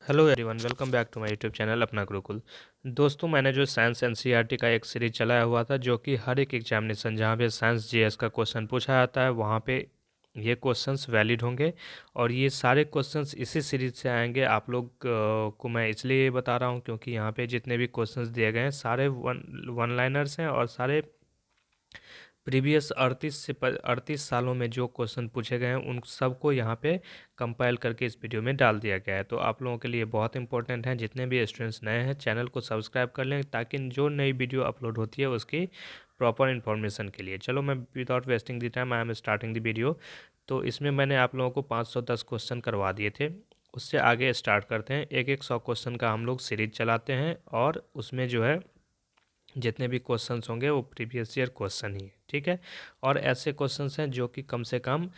Hello everyone, welcome back to my YouTube channel Apna Gurukul. दोस्तों, मैंने जो साइंस एनसीईआरटी का एक सीरीज चलाया हुआ था, जो कि हर एक एग्जामिनेशन जहाँ पे साइंस जीएस का क्वेश्चन पूछा जाता है वहाँ पे ये क्वेश्चंस वैलिड होंगे। और ये सारे क्वेश्चंस इसी सीरीज से आएंगे। आप लोग को मैं इसलिए बता रहा हूँ क्योंकि यहाँ पे जितने भी क्वेश्चंस दिए गए हैं सारे वन लाइनर्स हैं और सारे प्रीवियस 38 सालों में जो क्वेश्चन पूछे गए हैं उन सबको यहाँ पे कंपाइल करके इस वीडियो में डाल दिया गया है। तो आप लोगों के लिए बहुत इंपॉर्टेंट है। जितने भी स्टूडेंट्स नए हैं चैनल को सब्सक्राइब कर लें ताकि जो नई वीडियो अपलोड होती है उसकी प्रॉपर इन्फॉर्मेशन के लिए। चलो, मैं without wasting the time I am starting the video. तो इसमें मैंने आप लोगों को 510 क्वेश्चन करवा दिए थे। उससे आगे स्टार्ट करते हैं। एक एक 100 क्वेश्चन का हम लोग सीरीज चलाते हैं और उसमें जो है जितने भी क्वेश्चंस होंगे वो प्रीवियस ईयर क्वेश्चन ही है, ठीक है। और ऐसे क्वेश्चंस हैं जो कि कम से कम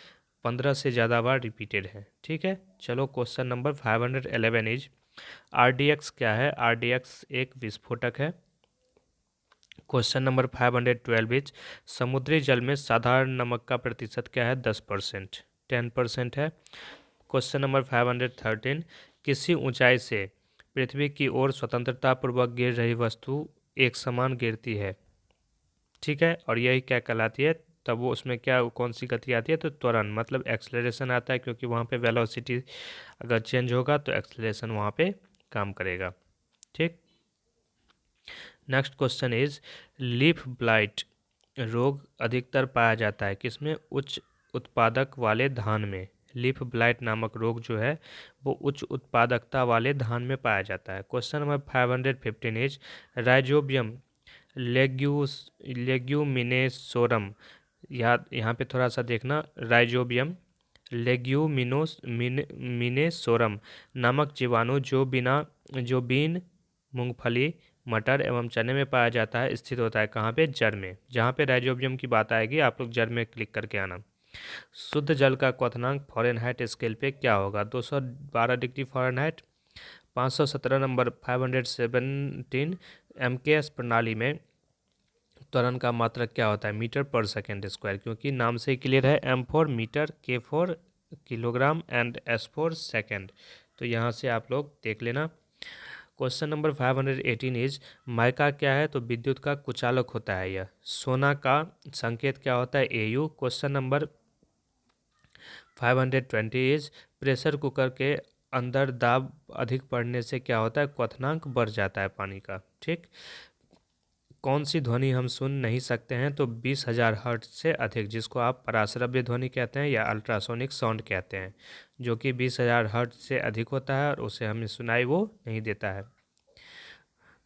15 से ज़्यादा बार रिपीटेड हैं, ठीक है। चलो, क्वेश्चन नंबर 511 इज आरडीएक्स क्या है। आरडीएक्स एक विस्फोटक है। क्वेश्चन नंबर 512 इज समुद्री जल में साधारण नमक का प्रतिशत क्या है। 10%, 10% है। क्वेश्चन नंबर 513 किसी ऊंचाई से पृथ्वी की ओर स्वतंत्रतापूर्वक गिर रही वस्तु एक समान गिरती है, ठीक है। और यही क्या कहलाती है, तब वो उसमें क्या कौन सी गति आती है, तो त्वरण मतलब एक्सेलरेशन आता है, क्योंकि वहाँ पे वेलोसिटी अगर चेंज होगा तो एक्सेलरेशन वहाँ पे काम करेगा, ठीक। Next question is leaf blight रोग अधिकतर पाया जाता है किसमें। उच्च उत्पादक वाले धान में। लीफ ब्लाइट नामक रोग जो है वो उच्च उत्पादकता वाले धान में पाया जाता है। Question number 515 is rhizobium leguminosarum. यहाँ पे थोड़ा सा देखना, राइजोबियम लेग्यूमिनेसोरम नामक जीवाणु जो बीन, मूंगफली, मटर एवं चने में पाया जाता है, स्थित होता है कहाँ पे, जड़ में। जहाँ पे राइजोबियम की बात आएगी आप लोग जड़ में क्लिक करके आना। शुद्ध जल का क्वथनांक फ़ारेनहाइट स्केल पे क्या होगा। 212 डिग्री फ़ारेनहाइट। 517 नंबर 517 एमकेएस प्रणाली में त्वरण का मात्रक क्या होता है, मीटर पर सेकेंड स्क्वायर, क्योंकि नाम से ही क्लियर है, M4 metre, K4 kilogram and S4 second. तो यहाँ से आप लोग देख लेना। क्वेश्चन नंबर 518 इज माइका क्या है, तो विद्युत का कुचालक होता है यह। सोना का संकेत क्या होता है, AU। Question number 520 is pressure cooker के अंदर दाब अधिक पड़ने से क्या होता है, क्वथनांक बढ़ जाता है पानी का, ठीक। कौन सी ध्वनि हम सुन नहीं सकते हैं, तो 20,000 हर्ट्ज से अधिक, जिसको आप पराश्रव्य ध्वनि कहते हैं या अल्ट्रासोनिक साउंड कहते हैं, जो कि 20,000 हर्ट्ज से अधिक होता है और उसे हमें सुनाई वो नहीं देता है।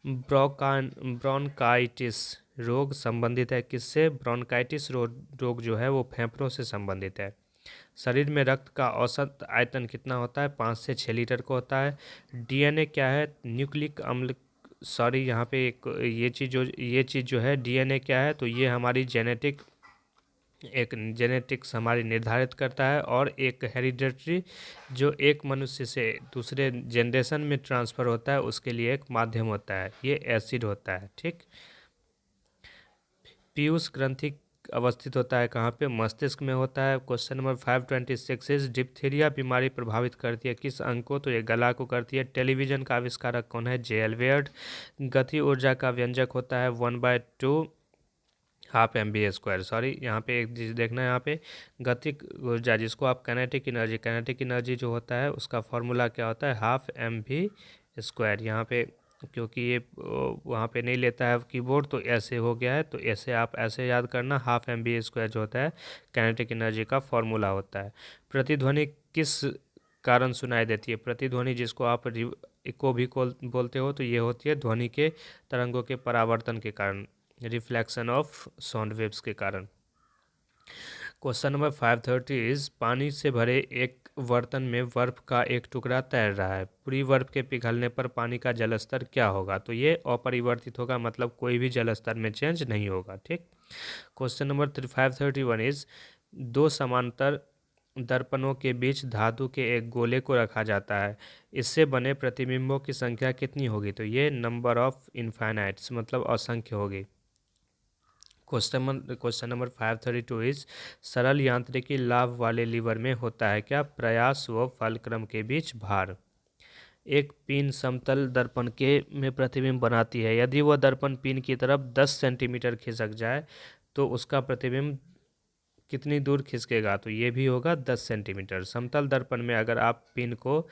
ब्रोंकाइटिस रोग संबंधित है किससे। ब्रोंकाइटिस रोग जो है वो फेफड़ों से संबंधित है। शरीर में रक्त का औसत आयतन कितना होता है, 5 से 6 लीटर का होता है। डीएनए क्या है, न्यूक्लिक अम्ल, सॉरी यहाँ पे एक ये चीज़ जो है डीएनए क्या है, तो ये हमारी जेनेटिक्स हमारी निर्धारित करता है। और एक हेरिडेटरी जो एक मनुष्य से दूसरे जनरेशन में ट्रांसफ़र होता है उसके लिए एक माध्यम होता है, ये एसिड होता है, ठीक। पीयूष ग्रंथि अवस्थित होता है कहाँ पे, मस्तिष्क में होता है। क्वेश्चन नंबर 526 इज डिप्थीरिया बीमारी प्रभावित करती है किस अंग को, तो ये गला को करती है। टेलीविजन का आविष्कारक कौन है, जे.एल. वेयर्ड। गति ऊर्जा का व्यंजक होता है 1/2 हाफ MV²। सॉरी, यहाँ पे एक चीज़ देखना है, यहाँ पे गतिक ऊर्जा जिसको आप काइनेटिक एनर्जी जो होता है उसका फॉर्मूला क्या होता है, हाफ MV²। यहाँ पे क्योंकि ये वहाँ पे नहीं लेता है कीबोर्ड तो ऐसे हो गया है, तो ऐसे आप ऐसे याद करना, हाफ MV² जो होता है काइनेटिक एनर्जी का फॉर्मूला होता है। प्रतिध्वनि किस कारण सुनाई देती है। प्रतिध्वनि जिसको आप इको भी बोलते हो, तो ये होती है ध्वनि के तरंगों के परावर्तन के कारण, रिफ्लेक्शन ऑफ साउंड वेव्स के कारण। क्वेश्चन नंबर 530 इज पानी से भरे एक बर्तन में बर्फ का एक टुकड़ा तैर रहा है। पूरी बर्फ के पिघलने पर पानी का जलस्तर क्या होगा, तो ये अपरिवर्तित होगा, मतलब कोई भी जलस्तर में चेंज नहीं होगा, ठीक। क्वेश्चन नंबर 531 इज दो समांतर दर्पणों के बीच धातु के एक गोले को रखा जाता है, इससे बने प्रतिबिंबों की संख्या कितनी होगी, तो ये नंबर ऑफ इनफाइनाइट्स मतलब असंख्य होगी। क्वेश्चन नंबर 532 इज सरल यांत्रिकी लाभ वाले लीवर में होता है क्या, प्रयास व फलक्रम के बीच भार। एक पिन समतल दर्पण के में प्रतिबिंब बनाती है। यदि वह दर्पण पिन की तरफ 10 सेंटीमीटर खिसक जाए तो उसका प्रतिबिंब कितनी दूर खिसकेगा, तो ये भी होगा 10 सेंटीमीटर। समतल दर्पण में अगर आप पिन को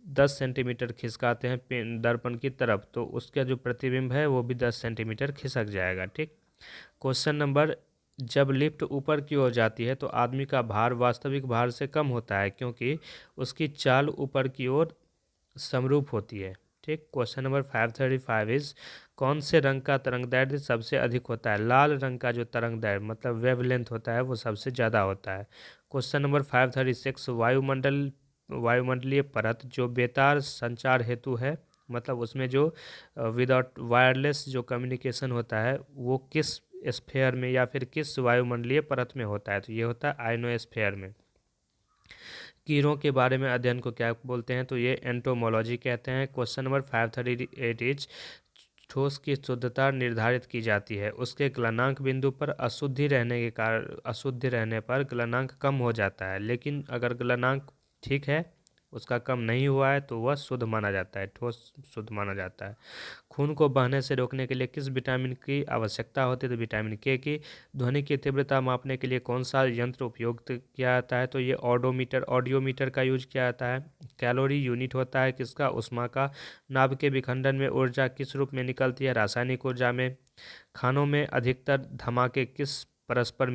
10 सेंटीमीटर खिसकाते हैं पिन दर्पण की तरफ, तो उसका जो प्रतिबिंब है वो भी 10 सेंटीमीटर खिसक जाएगा। ठीक। क्वेश्चन नंबर, जब लिफ्ट ऊपर की ओर जाती है तो आदमी का भार वास्तविक भार से कम होता है क्योंकि उसकी चाल ऊपर की ओर समरूप होती है। ठीक। क्वेश्चन नंबर 535 इज, कौन से रंग का तरंगदैर्ध्य सबसे अधिक होता है? लाल रंग का जो तरंगदैर्ध्य मतलब वेवलेंथ होता है वो सबसे ज़्यादा होता है। क्वेश्चन नंबर 536, वायुमंडलीय परत जो बेतार संचार हेतु है, मतलब उसमें जो विदाउट वायरलेस जो कम्युनिकेशन होता है वो किस स्फेयर में या फिर किस वायुमंडलीय परत में होता है? तो ये होता है आयनोस्फेयर में। कीड़ों के बारे में अध्ययन को क्या बोलते हैं? तो ये एंटोमोलॉजी कहते हैं। क्वेश्चन नंबर 538 इज, ठोस की शुद्धता निर्धारित की जाती है उसके गलनांक बिंदु पर। अशुद्धि रहने पर गलनांक कम हो जाता है, लेकिन अगर गलनांक ठीक है, उसका कम नहीं हुआ है, तो वह शुद्ध माना जाता है, ठोस शुद्ध माना जाता है। खून को बहने से रोकने के लिए किस विटामिन की आवश्यकता होती है? तो विटामिन के की। ध्वनि की तीव्रता मापने के लिए कौन सा यंत्र उपयोग किया जाता है? तो ये ऑडियोमीटर का यूज किया जाता है। कैलोरी यूनिट होता है किसका? ऊष्मा का। नाभ के विखंडन में ऊर्जा किस रूप में निकलती है? रासायनिक ऊर्जा में। खानों में अधिकतर धमाके किसके परस्पर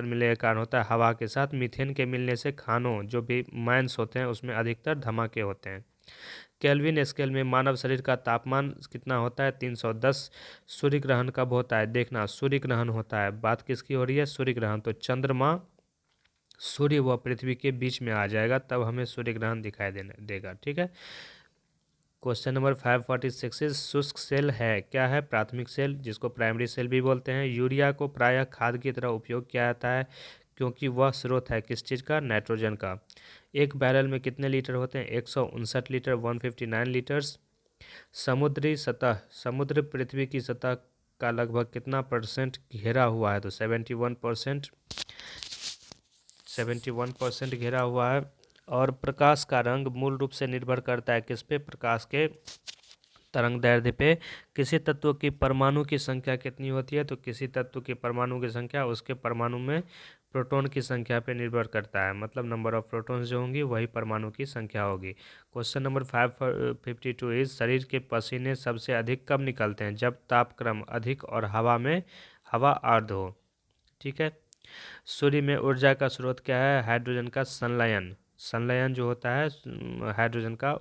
मिलने के कारण होता है? हवा के साथ। मीथेन के मिलने से खानों जो भी माइंस होते हैं उसमें अधिकतर धमाके होते हैं। केल्विन स्केल में मानव शरीर का तापमान कितना होता है? 310। सूर्य ग्रहण कब होता है? देखना, सूर्य ग्रहण होता है, बात किसकी हो रही है? सूर्य ग्रहण। तो चंद्रमा सूर्य व पृथ्वी के बीच में आ जाएगा तब हमें सूर्य ग्रहण दिखाई देगा। ठीक है। क्वेश्चन नंबर 546 इज, शुष्क सेल है क्या है? प्राथमिक सेल, जिसको प्राइमरी सेल भी बोलते हैं। यूरिया को प्रायः खाद की तरह उपयोग किया जाता है क्योंकि वह स्रोत है किस चीज़ का? नाइट्रोजन का। एक बैरल में कितने लीटर होते हैं? 159 लीटर, 159 लीटर्स। समुद्र पृथ्वी की सतह का लगभग कितना परसेंट घेरा हुआ है? तो 71%। 71% घेरा हुआ है। और प्रकाश का रंग मूल रूप से निर्भर करता है किस पे? प्रकाश के तरंगदैर्ध्य पे। किसी तत्व की परमाणु की संख्या कितनी होती है? तो किसी तत्व की परमाणु की संख्या उसके परमाणु में प्रोटॉन की संख्या पे निर्भर करता है, मतलब नंबर ऑफ प्रोटॉन्स जो होंगी वही परमाणु की संख्या होगी। क्वेश्चन नंबर 552 इज, शरीर के पसीने सबसे अधिक कब निकलते हैं? जब तापक्रम अधिक और हवा आर्द्र हो। ठीक है। सूर्य में ऊर्जा का स्रोत क्या है? हाइड्रोजन का संलयन। संलयन जो होता है हाइड्रोजन का,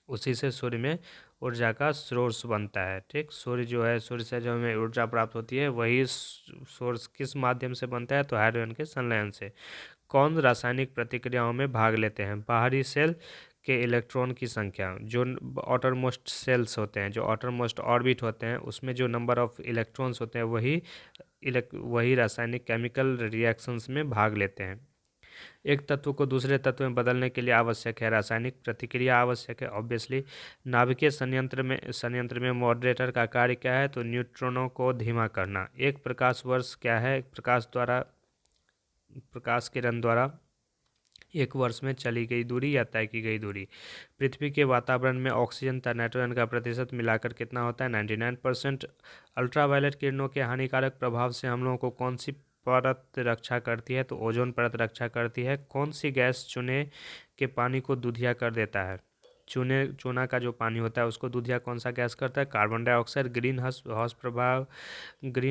उसी से सूर्य में ऊर्जा का सोर्स बनता है। ठीक। सूर्य जो है, सूर्य से जो हमें ऊर्जा प्राप्त होती है वही सोर्स किस माध्यम से बनता है? तो हाइड्रोजन के संलयन से। कौन रासायनिक प्रतिक्रियाओं में भाग लेते हैं? बाहरी सेल के इलेक्ट्रॉन की संख्या। जो आउटरमोस्ट सेल्स होते हैं, जो आउटरमोस्ट ऑर्बिट होते हैं, उसमें जो नंबर ऑफ इलेक्ट्रॉन्स होते हैं वही रासायनिक केमिकल रिएक्शंस में भाग लेते हैं। एक तत्व को दूसरे तत्व में बदलने के लिए आवश्यक है रासायनिक प्रतिक्रिया आवश्यक है ऑब्वियसली। नाभिकीय संयंत्र में मॉडरेटर का कार्य क्या है? तो न्यूट्रॉनों को धीमा करना। एक प्रकाश वर्ष क्या है? प्रकाश किरण द्वारा एक वर्ष में चली गई दूरी या तय की गई दूरी। पृथ्वी के वातावरण में ऑक्सीजन तथा नाइट्रोजन का प्रतिशत मिलाकर कितना होता है? 99%। अल्ट्रावायलेट किरणों के हानिकारक प्रभाव से हम लोगों को कौन सी परत रक्षा करती है? तो ओजोन परत रक्षा करती है। कौन सी गैस चूने के पानी को दूधिया कर देता है? चूना का जो पानी होता है उसको दूधिया कौन सा गैस करता है? Carbon dioxide. ग्रीन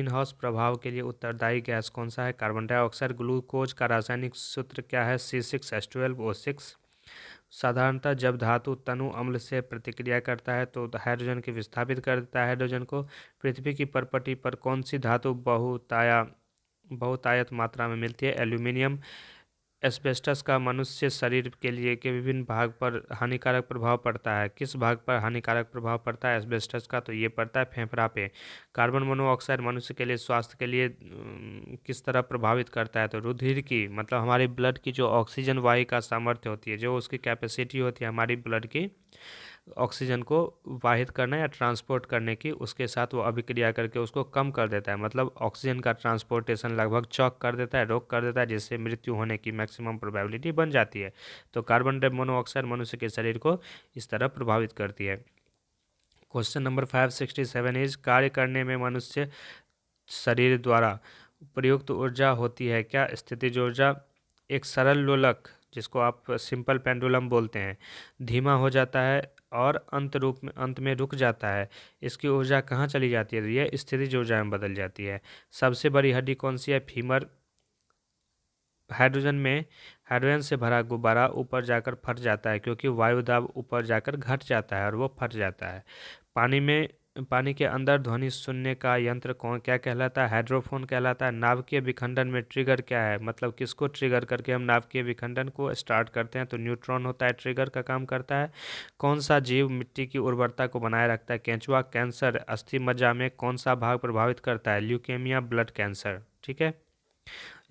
हाउस प्रभाव के लिए उत्तरदायी गैस कौन सा है? Carbon dioxide. ग्लूकोज का रासायनिक सूत्र क्या है? C6H12O6। साधारणतः जब धातु तनु अम्ल से प्रतिक्रिया करता है तो हाइड्रोजन के विस्थापित कर देता है हाइड्रोजन को। पृथ्वी की परपटी पर कौन सी धातु बहुतायत मात्रा में मिलती है? एल्यूमिनियम। एस्बेस्टस का मनुष्य शरीर के लिए के विभिन्न भाग पर हानिकारक प्रभाव पड़ता है। किस भाग पर हानिकारक प्रभाव पड़ता है एस्बेस्टस का? तो ये पड़ता है फेफड़ा पे। कार्बन मोनोऑक्साइड मनुष्य के लिए स्वास्थ्य के लिए किस तरह प्रभावित करता है? तो रुधिर की, मतलब हमारी ब्लड की जो ऑक्सीजन वाही का सामर्थ्य होती है, जो उसकी कैपेसिटी होती है हमारी ब्लड की, ऑक्सीजन को वाहित करने या ट्रांसपोर्ट करने की, उसके साथ वो अभिक्रिया करके उसको कम कर देता है, मतलब ऑक्सीजन का ट्रांसपोर्टेशन लगभग चौक कर देता है, रोक कर देता है, जिससे मृत्यु होने की मैक्सिमम प्रोबेबिलिटी बन जाती है। तो कार्बन मोनोऑक्साइड मनुष्य के शरीर को इस तरह प्रभावित करती है। क्वेश्चन नंबर 567 इज, कार्य करने में मनुष्य शरीर द्वारा प्रयुक्त ऊर्जा होती है क्या? स्थितिज ऊर्जा। एक सरल लोलक, जिसको आप सिंपल पेंडुलम बोलते हैं, धीमा हो जाता है और अंत में रुक जाता है। इसकी ऊर्जा कहाँ चली जाती है? तो यह स्थितिज ऊर्जा में बदल जाती है। सबसे बड़ी हड्डी कौन सी है? फीमर। हाइड्रोजन से भरा गुब्बारा ऊपर जाकर फट जाता है, क्योंकि वायु दाब ऊपर जाकर घट जाता है और वो फट जाता है। पानी के अंदर ध्वनि सुनने का यंत्र कौन क्या कहलाता है? हाइड्रोफोन कहलाता है। नाभिकीय विखंडन में ट्रिगर क्या है? मतलब किसको ट्रिगर करके हम नाभिकीय विखंडन को स्टार्ट करते हैं? तो न्यूट्रॉन होता है, ट्रिगर का काम करता है। कौन सा जीव मिट्टी की उर्वरता को बनाए रखता है? केंचुआ। कैंसर अस्थि मज्जा में कौन सा भाग प्रभावित करता है? Leukaemia, blood cancer. ठीक है,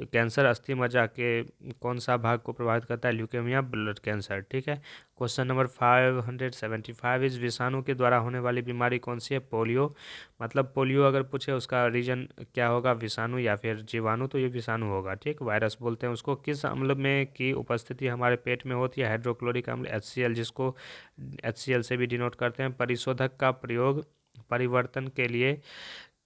कैंसर अस्थि मज्जा के कौन सा भाग को प्रभावित करता है? Leukaemia, blood cancer. ठीक है। क्वेश्चन नंबर 575 इज, विषाणु के द्वारा होने वाली बीमारी कौन सी है? पोलियो। मतलब पोलियो अगर पूछे उसका रीजन क्या होगा, विषाणु या फिर जीवाणु, तो ये विषाणु होगा। ठीक, वायरस बोलते हैं उसको। किस अम्ल में की उपस्थिति हमारे पेट में होती है? हाइड्रोक्लोरिक अम्ल, HCl, जिसको HCl से भी डिनोट करते हैं। परिशोधक का प्रयोग परिवर्तन के लिए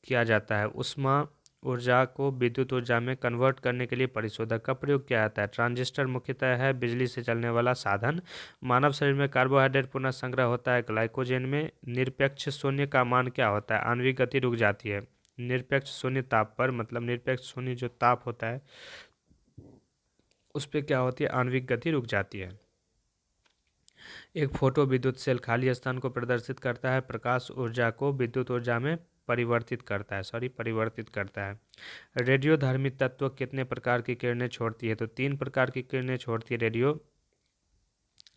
किया जाता है। उष्मा ऊर्जा को विद्युत ऊर्जा में कन्वर्ट करने के लिए परिशोधक का प्रयोग किया जाता है। ट्रांजिस्टर मुख्यतः है बिजली से चलने वाला साधन। मानव शरीर में कार्बोहाइड्रेट पुनः संग्रह होता है ग्लाइकोजन में। निरपेक्ष शून्य का मान क्या होता है? आणविक गति रुक जाती है। निरपेक्ष शून्य ताप पर, मतलब निरपेक्ष शून्य जो ताप होता है उस पर क्या होती है? आणविक गति रुक जाती है। एक फोटो विद्युत सेल खाली स्थान को प्रदर्शित करता है, प्रकाश ऊर्जा को विद्युत ऊर्जा में परिवर्तित करता है। रेडियोधर्मी तत्व कितने प्रकार की किरणें छोड़ती है? तो 3 प्रकार की किरणें छोड़ती है रेडियो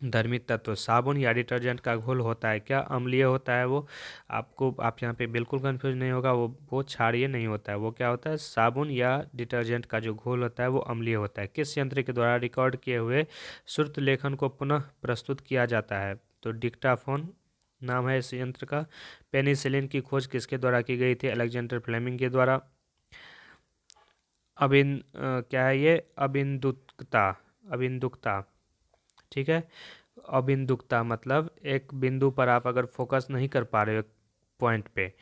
धर्मी तत्व। साबुन या डिटर्जेंट का घोल होता है क्या? अम्लीय होता है वो। आप यहाँ पे बिल्कुल कंफ्यूज नहीं होगा, वो क्षारीय नहीं होता है। वो क्या होता है? साबुन या डिटर्जेंट का जो घोल होता है वो अम्लीय होता है। किस यंत्र के द्वारा रिकॉर्ड किए हुए श्रुत लेखन को पुनः प्रस्तुत किया जाता है? तो डिक्टाफोन नाम है इस यंत्र का। पेनिसिलिन की खोज किसके द्वारा की गई थी? अलेक्जेंडर फ्लेमिंग के द्वारा। क्या है ये? अबिंदुकता। ठीक है, अबिंदुकता मतलब एक बिंदु पर आप अगर फोकस नहीं कर पा रहे हो पॉइंट पे,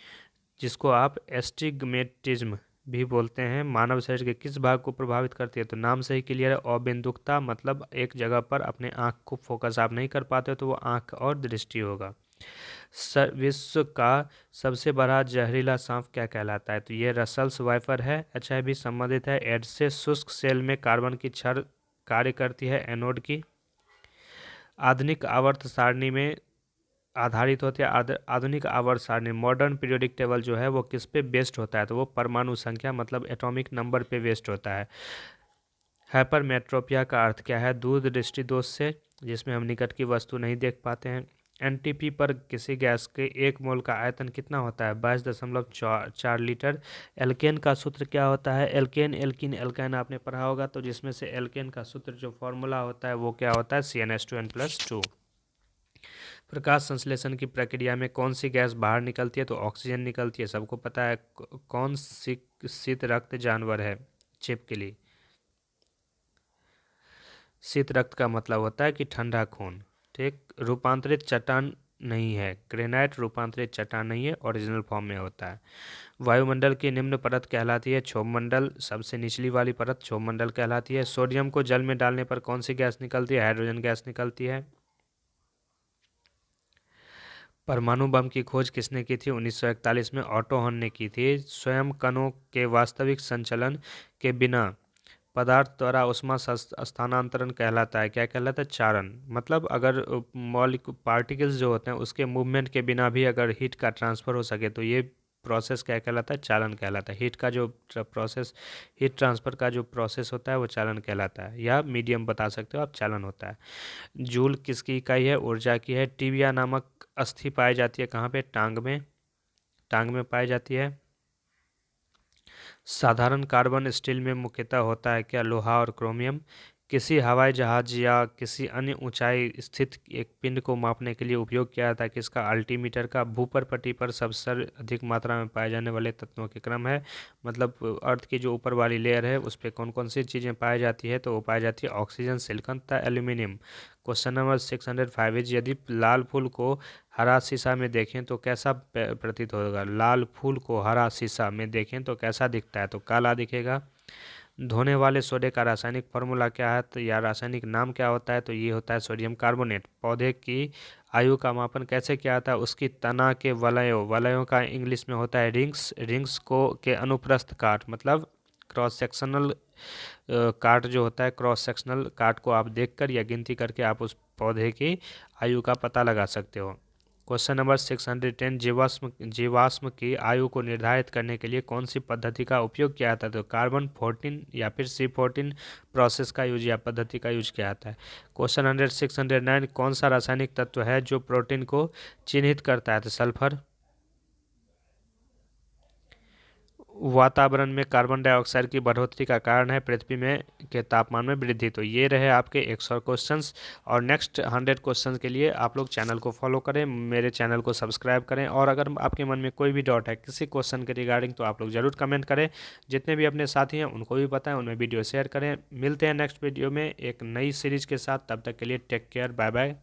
जिसको आप एस्टिग्मेटिज्म भी बोलते हैं। मानव शरीर के किस भाग को प्रभावित करती है? तो नाम से ही क्लियर है, अबिंदुकता मतलब एक जगह पर अपने आँख को फोकस आप नहीं कर पाते हो तो वो आँख और दृष्टि होगा। विश्व का सबसे बड़ा जहरीला सांप क्या कहलाता है? तो ये रसल्स वाइपर है। HIV संबंधित है एड्स से। शुष्क सेल में कार्बन की क्षय कार्य करती है एनोड की। आधुनिक आवर्त सारणी में आधारित होती है। आधुनिक आवर्त सारणी मॉडर्न पीरियोडिक टेबल जो है वो किस पे बेस्ड होता है? तो वो परमाणु संख्या मतलब एटॉमिक नंबर पे बेस्ड होता है। हाइपरमेट्रोपिया का अर्थ क्या है? दूर दृष्टि दोष से, जिसमें हम निकट की वस्तु नहीं देख पाते हैं। NTP पर किसी गैस के 1 मोल का आयतन कितना होता है? 22.4 लीटर। एल्केन का सूत्र क्या होता है? एल्केन, एल्किन, एल्काइन आपने पढ़ा होगा, तो जिसमें से एल्केन का सूत्र जो फॉर्मूला होता है वो क्या होता है? CnH2n+2। प्रकाश संश्लेषण की प्रक्रिया में कौन सी गैस बाहर निकलती है? तो ऑक्सीजन निकलती है, सबको पता है। कौन सी शीत रक्त जानवर है? छिपकली। शीत रक्त का मतलब होता है कि ठंडा खून। ठीक, रूपांतरित चट्टान नहीं है, ग्रेनाइट रूपांतरित चट्टान नहीं है, ओरिजिनल फॉर्म में होता है। वायुमंडल की निम्न परत कहलाती है क्षोभमंडल। सबसे निचली वाली परत क्षोभमंडल कहलाती है। सोडियम को जल में डालने पर कौन सी गैस निकलती है? हाइड्रोजन गैस निकलती है। परमाणु बम की खोज किसने की थी? 1941 में ऑटो हन ने की थी। स्वयं कणों के वास्तविक संचलन के बिना पदार्थ द्वारा उष्मा स्थानांतरण कहलाता है। क्या कहलाता है? चारण। मतलब अगर मॉलिक्यूल पार्टिकल्स जो होते हैं उसके मूवमेंट के बिना भी अगर हीट का ट्रांसफ़र हो सके तो ये प्रोसेस क्या कहलाता है? चालन कहलाता है। हीट ट्रांसफ़र का जो प्रोसेस होता है वो चालन कहलाता है, या मीडियम बता सकते हो आप, चालन होता है। जूल किसकी इकाई है? ऊर्जा की है। टीबिया नामक अस्थि पाई जाती है कहाँ पे? टांग में पाई जाती है। साधारण कार्बन स्टील में मुख्यतः होता है क्या? लोहा और क्रोमियम। किसी हवाई जहाज या किसी अन्य ऊंचाई स्थित एक पिंड को मापने के लिए उपयोग किया जाता है कि इसका अल्टीमीटर का भूपर पट्टी पर सबसे अधिक मात्रा में पाए जाने वाले तत्वों के क्रम है। मतलब अर्थ की जो ऊपर वाली लेयर है उस पर कौन कौन सी चीज़ें पाई जाती है, तो वो पाई जाती है ऑक्सीजन, सिलिकॉन तथा एल्यूमिनियम। क्वेश्चन नंबर 605 इज, यदि लाल फूल को हरा शीशा में देखें तो कैसा प्रतीत होगा। लाल फूल को हरा शीशा में देखें तो कैसा दिखता है, तो काला दिखेगा। धोने वाले सोडे का रासायनिक फार्मूला क्या है, तो या रासायनिक नाम क्या होता है, तो ये होता है सोडियम कार्बोनेट। पौधे की आयु का मापन कैसे किया जाता है, उसकी तना के वलयों, वलयों का इंग्लिश में होता है रिंग्स, रिंग्स को के अनुप्रस्थ काट मतलब क्रॉस सेक्शनल काट जो होता है, क्रॉस सेक्शनल काट को आप देखकर या गिनती करके आप उस पौधे की आयु का पता लगा सकते हो। क्वेश्चन नंबर 610, जीवाश्म जीवाश्म की आयु को निर्धारित करने के लिए कौन सी पद्धति का उपयोग किया जाता है, तो कार्बन 14 या फिर C14 प्रोसेस का यूज या पद्धति का यूज किया जाता है। क्वेश्चन नंबर 609, कौन सा रासायनिक तत्व है जो प्रोटीन को चिन्हित करता है, तो सल्फर। वातावरण में कार्बन डाइऑक्साइड की बढ़ोतरी का कारण है पृथ्वी में के तापमान में वृद्धि। तो ये रहे आपके 100 क्वेश्चंस, और नेक्स्ट 100 क्वेश्चंस के लिए आप लोग चैनल को फॉलो करें, मेरे चैनल को सब्सक्राइब करें, और अगर आपके मन में कोई भी डाउट है किसी क्वेश्चन के रिगार्डिंग तो आप लोग ज़रूर कमेंट करें। जितने भी अपने साथी हैं उनको भी बताएं, उन्हें वीडियो शेयर करें। मिलते हैं नेक्स्ट वीडियो में एक नई सीरीज़ के साथ, तब तक के लिए टेक केयर, बाय बाय।